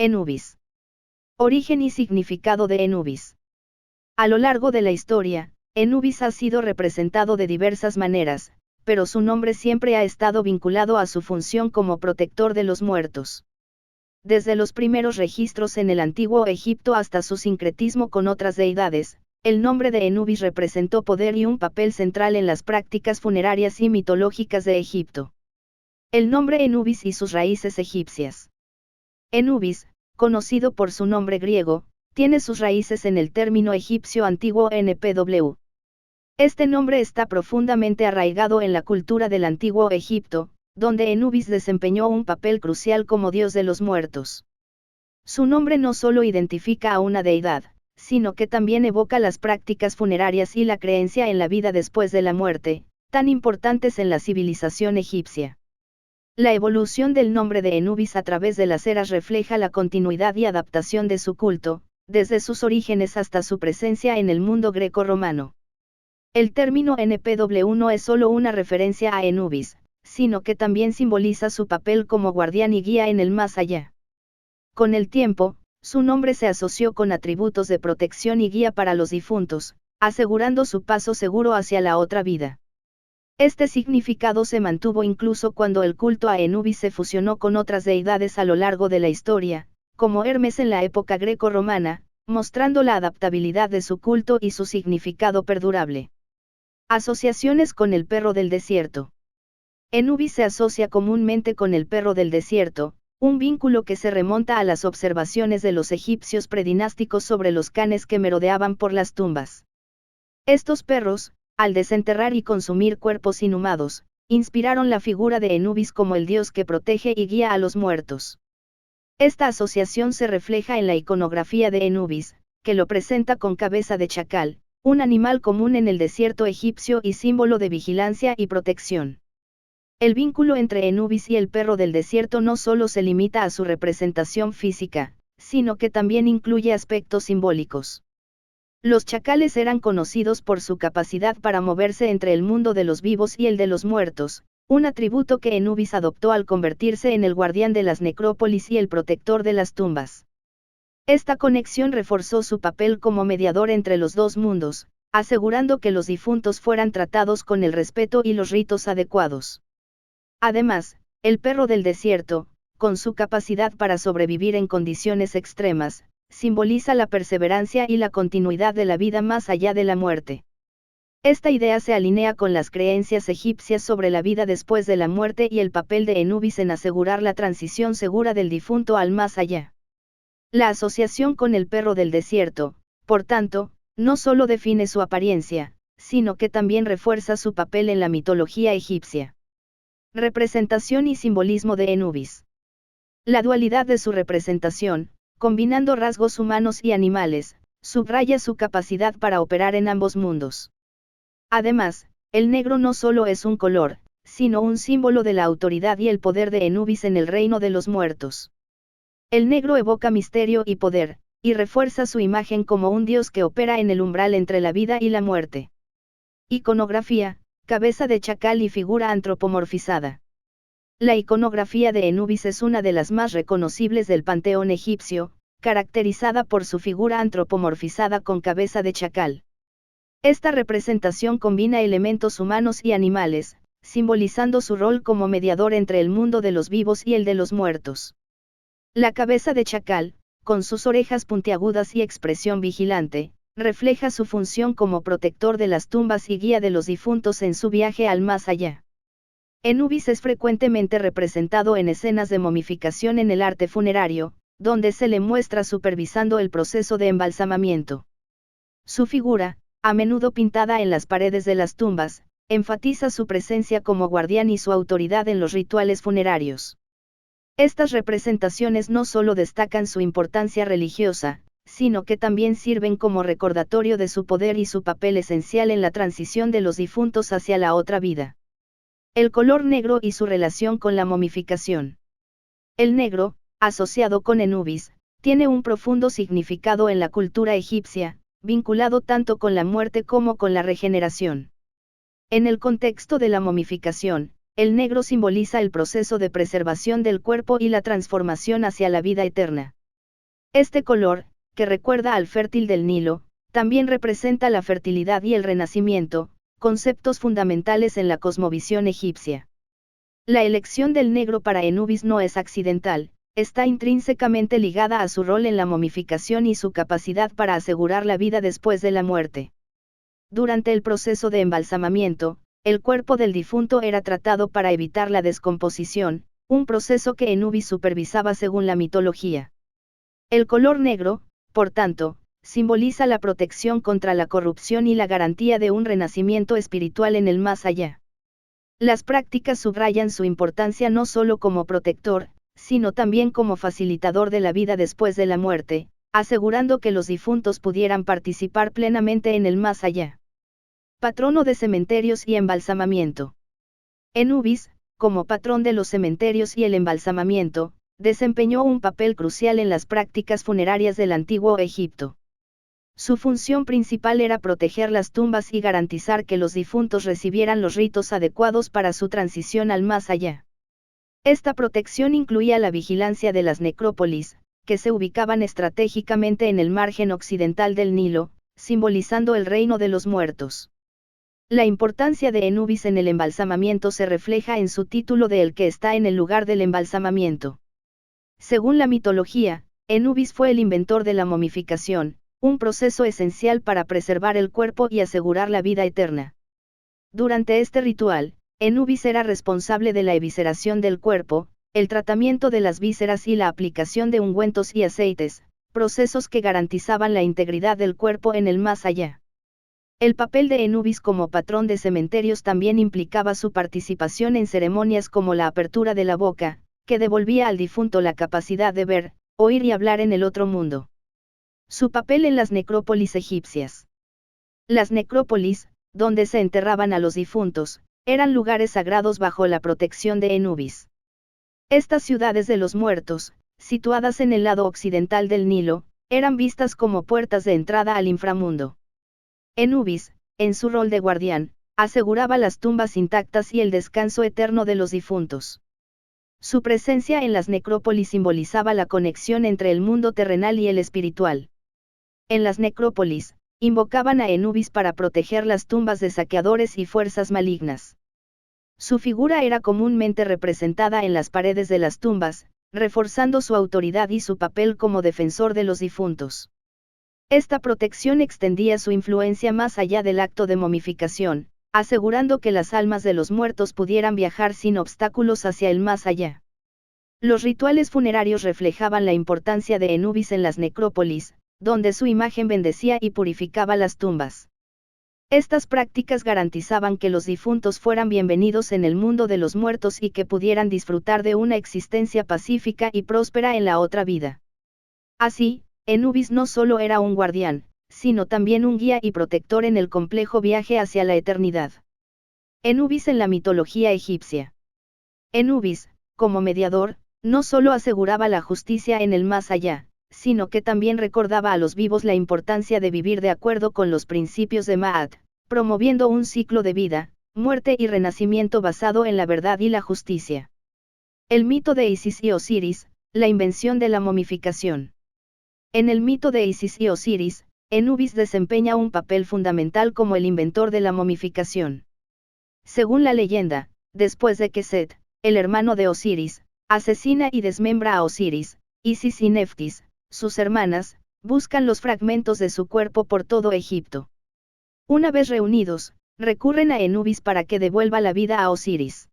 Anubis. Origen y significado de Anubis. A lo largo de la historia, Anubis ha sido representado de diversas maneras, pero su nombre siempre ha estado vinculado a su función como protector de los muertos. Desde los primeros registros en el antiguo Egipto hasta su sincretismo con otras deidades, el nombre de Anubis representó poder y un papel central en las prácticas funerarias y mitológicas de Egipto. El nombre Anubis y sus raíces egipcias. Anubis, conocido por su nombre griego, tiene sus raíces en el término egipcio antiguo NPW. Este nombre está profundamente arraigado en la cultura del antiguo Egipto, donde Anubis desempeñó un papel crucial como dios de los muertos. Su nombre no solo identifica a una deidad, sino que también evoca las prácticas funerarias y la creencia en la vida después de la muerte, tan importantes en la civilización egipcia. La evolución del nombre de Anubis a través de las eras refleja la continuidad y adaptación de su culto, desde sus orígenes hasta su presencia en el mundo greco-romano. El término NPW no es solo una referencia a Anubis, sino que también simboliza su papel como guardián y guía en el más allá. Con el tiempo, su nombre se asoció con atributos de protección y guía para los difuntos, asegurando su paso seguro hacia la otra vida. Este significado se mantuvo incluso cuando el culto a Anubis se fusionó con otras deidades a lo largo de la historia, como Hermes en la época greco-romana, mostrando la adaptabilidad de su culto y su significado perdurable. Asociaciones con el perro del desierto. Anubis se asocia comúnmente con el perro del desierto, un vínculo que se remonta a las observaciones de los egipcios predinásticos sobre los canes que merodeaban por las tumbas. Estos perros, al desenterrar y consumir cuerpos inhumados, inspiraron la figura de Anubis como el dios que protege y guía a los muertos. Esta asociación se refleja en la iconografía de Anubis, que lo presenta con cabeza de chacal, un animal común en el desierto egipcio y símbolo de vigilancia y protección. El vínculo entre Anubis y el perro del desierto no solo se limita a su representación física, sino que también incluye aspectos simbólicos. Los chacales eran conocidos por su capacidad para moverse entre el mundo de los vivos y el de los muertos, un atributo que Anubis adoptó al convertirse en el guardián de las necrópolis y el protector de las tumbas. Esta conexión reforzó su papel como mediador entre los dos mundos, asegurando que los difuntos fueran tratados con el respeto y los ritos adecuados. Además, el perro del desierto, con su capacidad para sobrevivir en condiciones extremas, simboliza la perseverancia y la continuidad de la vida más allá de la muerte. Esta idea se alinea con las creencias egipcias sobre la vida después de la muerte y el papel de Anubis en asegurar la transición segura del difunto al más allá. La asociación con el perro del desierto, por tanto, no solo define su apariencia, sino que también refuerza su papel en la mitología egipcia. Representación y simbolismo de Anubis. La dualidad de su representación, combinando rasgos humanos y animales, subraya su capacidad para operar en ambos mundos. Además, el negro no solo es un color, sino un símbolo de la autoridad y el poder de Anubis en el reino de los muertos. El negro evoca misterio y poder, y refuerza su imagen como un dios que opera en el umbral entre la vida y la muerte. Iconografía, cabeza de chacal y figura antropomorfizada. La iconografía de Anubis es una de las más reconocibles del panteón egipcio, caracterizada por su figura antropomorfizada con cabeza de chacal. Esta representación combina elementos humanos y animales, simbolizando su rol como mediador entre el mundo de los vivos y el de los muertos. La cabeza de chacal, con sus orejas puntiagudas y expresión vigilante, refleja su función como protector de las tumbas y guía de los difuntos en su viaje al más allá. Anubis es frecuentemente representado en escenas de momificación en el arte funerario, donde se le muestra supervisando el proceso de embalsamamiento. Su figura, a menudo pintada en las paredes de las tumbas, enfatiza su presencia como guardián y su autoridad en los rituales funerarios. Estas representaciones no solo destacan su importancia religiosa, sino que también sirven como recordatorio de su poder y su papel esencial en la transición de los difuntos hacia la otra vida. El color negro y su relación con la momificación. El negro, asociado con Anubis, tiene un profundo significado en la cultura egipcia, vinculado tanto con la muerte como con la regeneración. En el contexto de la momificación, el negro simboliza el proceso de preservación del cuerpo y la transformación hacia la vida eterna. Este color, que recuerda al fértil del Nilo, también representa la fertilidad y el renacimiento, conceptos fundamentales en la cosmovisión egipcia. La elección del negro para Anubis no es accidental, está intrínsecamente ligada a su rol en la momificación y su capacidad para asegurar la vida después de la muerte. Durante el proceso de embalsamamiento, el cuerpo del difunto era tratado para evitar la descomposición, un proceso que Anubis supervisaba según la mitología. El color negro, por tanto, simboliza la protección contra la corrupción y la garantía de un renacimiento espiritual en el más allá. Las prácticas subrayan su importancia no solo como protector, sino también como facilitador de la vida después de la muerte, asegurando que los difuntos pudieran participar plenamente en el más allá. Patrono de cementerios y embalsamamiento. Anubis, como patrón de los cementerios y el embalsamamiento, desempeñó un papel crucial en las prácticas funerarias del antiguo Egipto. Su función principal era proteger las tumbas y garantizar que los difuntos recibieran los ritos adecuados para su transición al más allá. Esta protección incluía la vigilancia de las necrópolis, que se ubicaban estratégicamente en el margen occidental del Nilo, simbolizando el reino de los muertos. La importancia de Anubis en el embalsamamiento se refleja en su título de el que está en el lugar del embalsamamiento. Según la mitología, Anubis fue el inventor de la momificación, un proceso esencial para preservar el cuerpo y asegurar la vida eterna. Durante este ritual, Anubis era responsable de la evisceración del cuerpo, el tratamiento de las vísceras y la aplicación de ungüentos y aceites, procesos que garantizaban la integridad del cuerpo en el más allá. El papel de Anubis como patrón de cementerios también implicaba su participación en ceremonias como la apertura de la boca, que devolvía al difunto la capacidad de ver, oír y hablar en el otro mundo. Su papel en las necrópolis egipcias. Las necrópolis, donde se enterraban a los difuntos, eran lugares sagrados bajo la protección de Anubis. Estas ciudades de los muertos, situadas en el lado occidental del Nilo, eran vistas como puertas de entrada al inframundo. Anubis, en su rol de guardián, aseguraba las tumbas intactas y el descanso eterno de los difuntos. Su presencia en las necrópolis simbolizaba la conexión entre el mundo terrenal y el espiritual. En las necrópolis, invocaban a Anubis para proteger las tumbas de saqueadores y fuerzas malignas. Su figura era comúnmente representada en las paredes de las tumbas, reforzando su autoridad y su papel como defensor de los difuntos. Esta protección extendía su influencia más allá del acto de momificación, asegurando que las almas de los muertos pudieran viajar sin obstáculos hacia el más allá. Los rituales funerarios reflejaban la importancia de Anubis en las necrópolis, donde su imagen bendecía y purificaba las tumbas. Estas prácticas garantizaban que los difuntos fueran bienvenidos en el mundo de los muertos y que pudieran disfrutar de una existencia pacífica y próspera en la otra vida. Así, Anubis no solo era un guardián, sino también un guía y protector en el complejo viaje hacia la eternidad. Anubis en la mitología egipcia. Anubis, como mediador, no solo aseguraba la justicia en el más allá, sino que también recordaba a los vivos la importancia de vivir de acuerdo con los principios de Ma'at, promoviendo un ciclo de vida, muerte y renacimiento basado en la verdad y la justicia. El mito de Isis y Osiris, la invención de la momificación. En el mito de Isis y Osiris, Anubis desempeña un papel fundamental como el inventor de la momificación. Según la leyenda, después de que Set, el hermano de Osiris, asesina y desmembra a Osiris, Isis y Neftis, sus hermanas, buscan los fragmentos de su cuerpo por todo Egipto. Una vez reunidos, recurren a Anubis para que devuelva la vida a Osiris.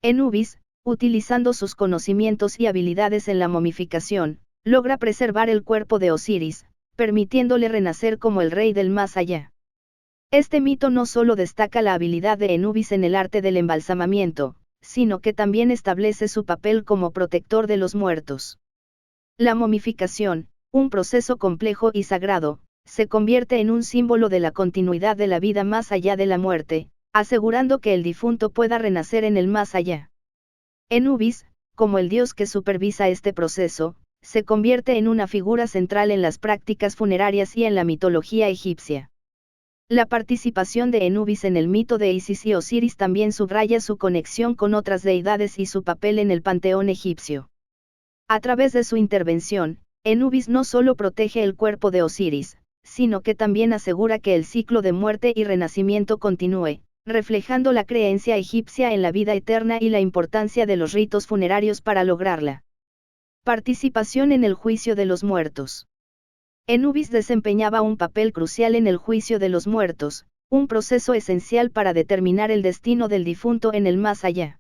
Anubis, utilizando sus conocimientos y habilidades en la momificación, logra preservar el cuerpo de Osiris, permitiéndole renacer como el rey del más allá. Este mito no solo destaca la habilidad de Anubis en el arte del embalsamamiento, sino que también establece su papel como protector de los muertos. La momificación, un proceso complejo y sagrado, se convierte en un símbolo de la continuidad de la vida más allá de la muerte, asegurando que el difunto pueda renacer en el más allá. Anubis, como el dios que supervisa este proceso, se convierte en una figura central en las prácticas funerarias y en la mitología egipcia. La participación de Anubis en el mito de Isis y Osiris también subraya su conexión con otras deidades y su papel en el panteón egipcio. A través de su intervención, Anubis no solo protege el cuerpo de Osiris, sino que también asegura que el ciclo de muerte y renacimiento continúe, reflejando la creencia egipcia en la vida eterna y la importancia de los ritos funerarios para lograrla. Participación en el juicio de los muertos. Anubis desempeñaba un papel crucial en el juicio de los muertos, un proceso esencial para determinar el destino del difunto en el más allá.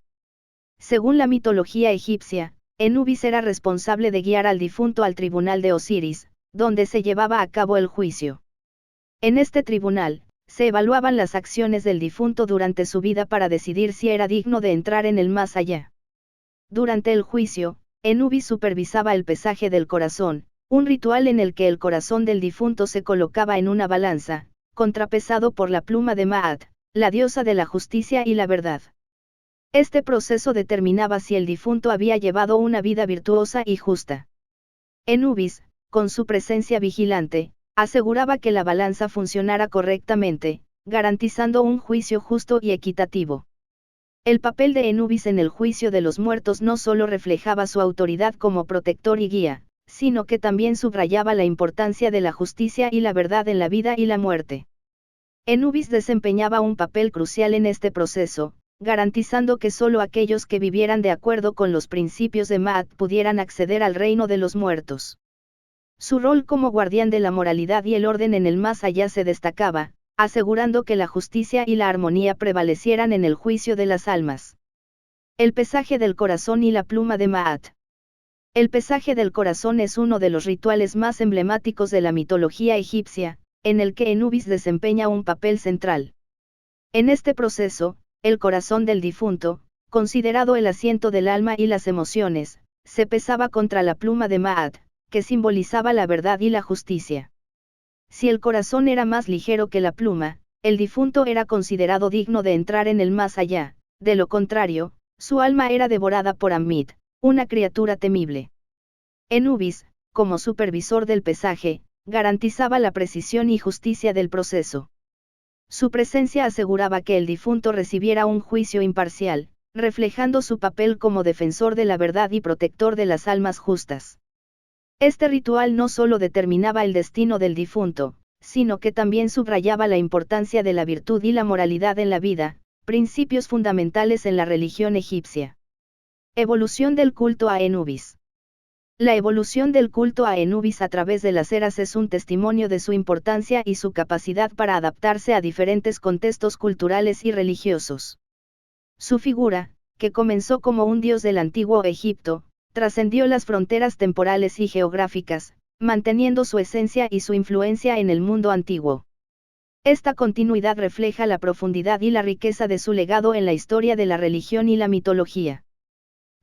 Según la mitología egipcia, Anubis era responsable de guiar al difunto al tribunal de Osiris, donde se llevaba a cabo el juicio. En este tribunal, se evaluaban las acciones del difunto durante su vida para decidir si era digno de entrar en el más allá. Durante el juicio, Anubis supervisaba el pesaje del corazón, un ritual en el que el corazón del difunto se colocaba en una balanza, contrapesado por la pluma de Maat, la diosa de la justicia y la verdad. Este proceso determinaba si el difunto había llevado una vida virtuosa y justa. Anubis, con su presencia vigilante, aseguraba que la balanza funcionara correctamente, garantizando un juicio justo y equitativo. El papel de Anubis en el juicio de los muertos no solo reflejaba su autoridad como protector y guía, sino que también subrayaba la importancia de la justicia y la verdad en la vida y la muerte. Anubis desempeñaba un papel crucial en este proceso, garantizando que solo aquellos que vivieran de acuerdo con los principios de Maat pudieran acceder al reino de los muertos. Su rol como guardián de la moralidad y el orden en el más allá se destacaba, asegurando que la justicia y la armonía prevalecieran en el juicio de las almas. El pesaje del corazón y la pluma de Maat. El pesaje del corazón es uno de los rituales más emblemáticos de la mitología egipcia, en el que Anubis desempeña un papel central. En este proceso, el corazón del difunto, considerado el asiento del alma y las emociones, se pesaba contra la pluma de Maat, que simbolizaba la verdad y la justicia. Si el corazón era más ligero que la pluma, el difunto era considerado digno de entrar en el más allá, de lo contrario, su alma era devorada por Ammit, una criatura temible. Anubis, como supervisor del pesaje, garantizaba la precisión y justicia del proceso. Su presencia aseguraba que el difunto recibiera un juicio imparcial, reflejando su papel como defensor de la verdad y protector de las almas justas. Este ritual no solo determinaba el destino del difunto, sino que también subrayaba la importancia de la virtud y la moralidad en la vida, principios fundamentales en la religión egipcia. Evolución del culto a Anubis. La evolución del culto a Anubis a través de las eras es un testimonio de su importancia y su capacidad para adaptarse a diferentes contextos culturales y religiosos. Su figura, que comenzó como un dios del antiguo Egipto, trascendió las fronteras temporales y geográficas, manteniendo su esencia y su influencia en el mundo antiguo. Esta continuidad refleja la profundidad y la riqueza de su legado en la historia de la religión y la mitología.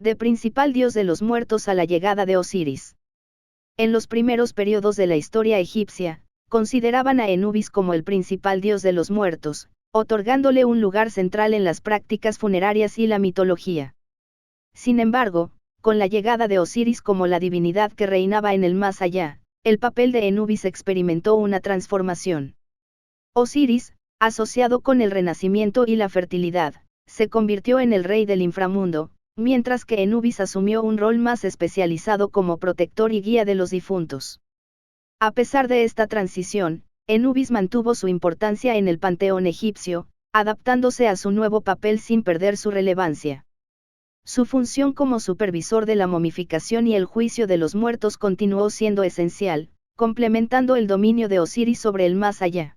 De principal dios de los muertos a la llegada de Osiris. En los primeros periodos de la historia egipcia, consideraban a Anubis como el principal dios de los muertos, otorgándole un lugar central en las prácticas funerarias y la mitología. Sin embargo, con la llegada de Osiris como la divinidad que reinaba en el más allá, el papel de Anubis experimentó una transformación. Osiris, asociado con el renacimiento y la fertilidad, se convirtió en el rey del inframundo, mientras que Anubis asumió un rol más especializado como protector y guía de los difuntos. A pesar de esta transición, Anubis mantuvo su importancia en el panteón egipcio, adaptándose a su nuevo papel sin perder su relevancia. Su función como supervisor de la momificación y el juicio de los muertos continuó siendo esencial, complementando el dominio de Osiris sobre el más allá.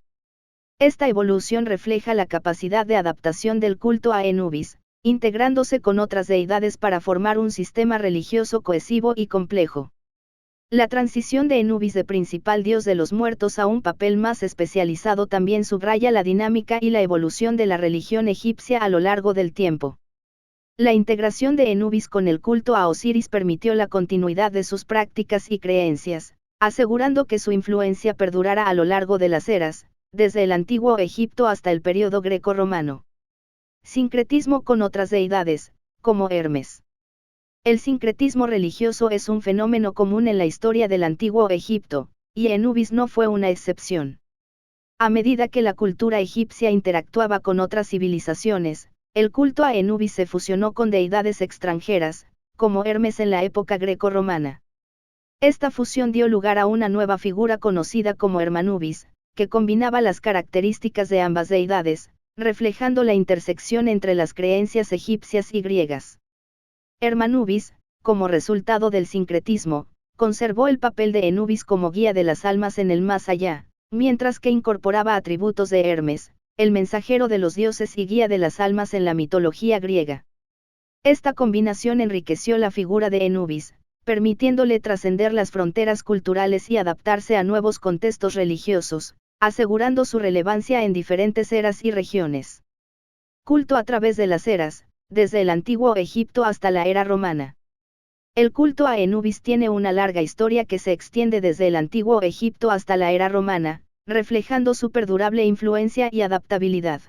Esta evolución refleja la capacidad de adaptación del culto a Anubis, integrándose con otras deidades para formar un sistema religioso cohesivo y complejo. La transición de Anubis de principal dios de los muertos a un papel más especializado también subraya la dinámica y la evolución de la religión egipcia a lo largo del tiempo. La integración de Anubis con el culto a Osiris permitió la continuidad de sus prácticas y creencias, asegurando que su influencia perdurara a lo largo de las eras, desde el antiguo Egipto hasta el período greco-romano. Sincretismo con otras deidades, como Hermes. El sincretismo religioso es un fenómeno común en la historia del antiguo Egipto, y Anubis no fue una excepción. A medida que la cultura egipcia interactuaba con otras civilizaciones, el culto a Anubis se fusionó con deidades extranjeras, como Hermes en la época greco-romana. Esta fusión dio lugar a una nueva figura conocida como Hermanubis, que combinaba las características de ambas deidades, reflejando la intersección entre las creencias egipcias y griegas. Hermanubis, como resultado del sincretismo, conservó el papel de Enubis como guía de las almas en el más allá, mientras que incorporaba atributos de Hermes, el mensajero de los dioses y guía de las almas en la mitología griega. Esta combinación enriqueció la figura de Enubis, permitiéndole trascender las fronteras culturales y adaptarse a nuevos contextos religiosos, asegurando su relevancia en diferentes eras y regiones. Culto a través de las eras, desde el antiguo Egipto hasta la era romana. El culto a Enubis tiene una larga historia que se extiende desde el antiguo Egipto hasta la era romana, reflejando su perdurable influencia y adaptabilidad.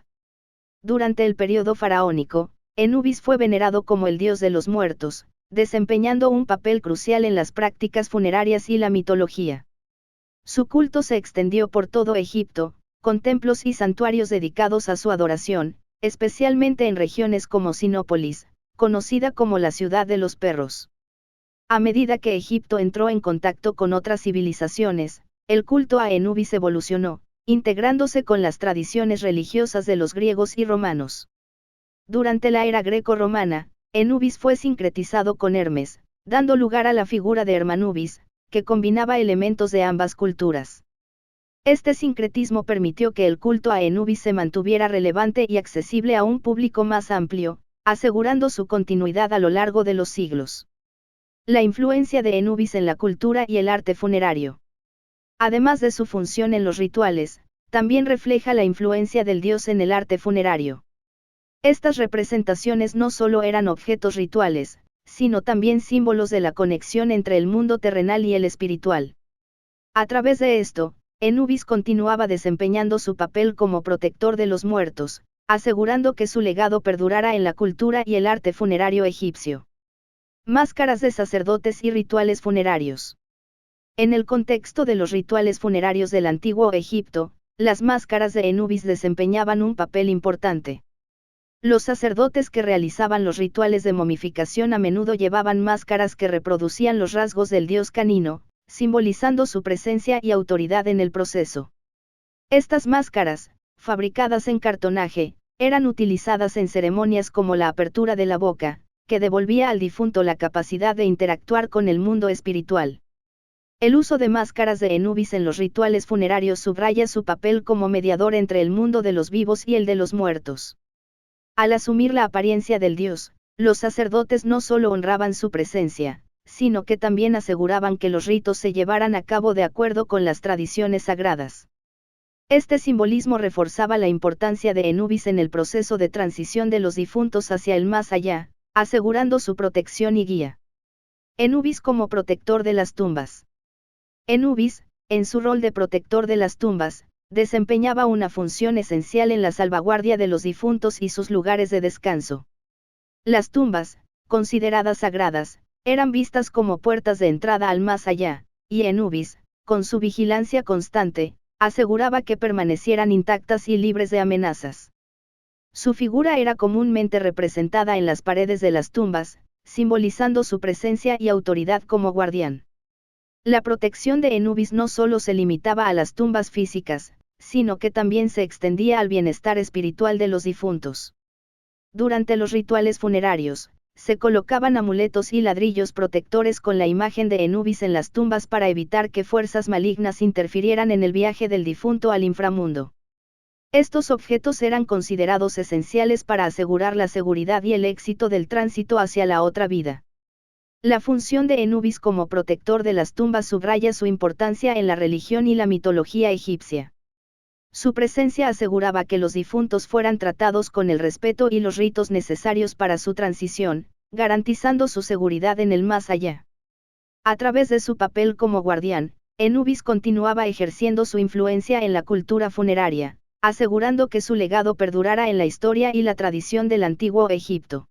Durante el periodo faraónico, Enubis fue venerado como el dios de los muertos, desempeñando un papel crucial en las prácticas funerarias y la mitología. Su culto se extendió por todo Egipto, con templos y santuarios dedicados a su adoración, especialmente en regiones como Sinópolis, conocida como la ciudad de los perros. A medida que Egipto entró en contacto con otras civilizaciones, el culto a Enubis evolucionó, integrándose con las tradiciones religiosas de los griegos y romanos. Durante la era greco-romana, Enubis fue sincretizado con Hermes, dando lugar a la figura de Hermanubis, que combinaba elementos de ambas culturas. Este sincretismo permitió que el culto a Enubis se mantuviera relevante y accesible a un público más amplio, asegurando su continuidad a lo largo de los siglos. La influencia de Enubis en la cultura y el arte funerario. Además de su función en los rituales, también refleja la influencia del dios en el arte funerario. Estas representaciones no solo eran objetos rituales, sino también símbolos de la conexión entre el mundo terrenal y el espiritual. A través de esto, Enubis continuaba desempeñando su papel como protector de los muertos, asegurando que su legado perdurara en la cultura y el arte funerario egipcio. Máscaras de sacerdotes y rituales funerarios. En el contexto de los rituales funerarios del antiguo Egipto, las máscaras de Enubis desempeñaban un papel importante. Los sacerdotes que realizaban los rituales de momificación a menudo llevaban máscaras que reproducían los rasgos del dios canino, simbolizando su presencia y autoridad en el proceso. Estas máscaras, fabricadas en cartonaje, eran utilizadas en ceremonias como la apertura de la boca, que devolvía al difunto la capacidad de interactuar con el mundo espiritual. El uso de máscaras de Enubis en los rituales funerarios subraya su papel como mediador entre el mundo de los vivos y el de los muertos. Al asumir la apariencia del dios, los sacerdotes no solo honraban su presencia, sino que también aseguraban que los ritos se llevaran a cabo de acuerdo con las tradiciones sagradas. Este simbolismo reforzaba la importancia de Enubis en el proceso de transición de los difuntos hacia el más allá, asegurando su protección y guía. Enubis como protector de las tumbas. Enubis, en su rol de protector de las tumbas, desempeñaba una función esencial en la salvaguardia de los difuntos y sus lugares de descanso. Las tumbas, consideradas sagradas, eran vistas como puertas de entrada al más allá, y Enubis, con su vigilancia constante, aseguraba que permanecieran intactas y libres de amenazas. Su figura era comúnmente representada en las paredes de las tumbas, simbolizando su presencia y autoridad como guardián. La protección de Enubis no solo se limitaba a las tumbas físicas, sino que también se extendía al bienestar espiritual de los difuntos. Durante los rituales funerarios, se colocaban amuletos y ladrillos protectores con la imagen de Enubis en las tumbas para evitar que fuerzas malignas interfirieran en el viaje del difunto al inframundo. Estos objetos eran considerados esenciales para asegurar la seguridad y el éxito del tránsito hacia la otra vida. La función de Enubis como protector de las tumbas subraya su importancia en la religión y la mitología egipcia. Su presencia aseguraba que los difuntos fueran tratados con el respeto y los ritos necesarios para su transición, garantizando su seguridad en el más allá. A través de su papel como guardián, Enubis continuaba ejerciendo su influencia en la cultura funeraria, asegurando que su legado perdurara en la historia y la tradición del antiguo Egipto.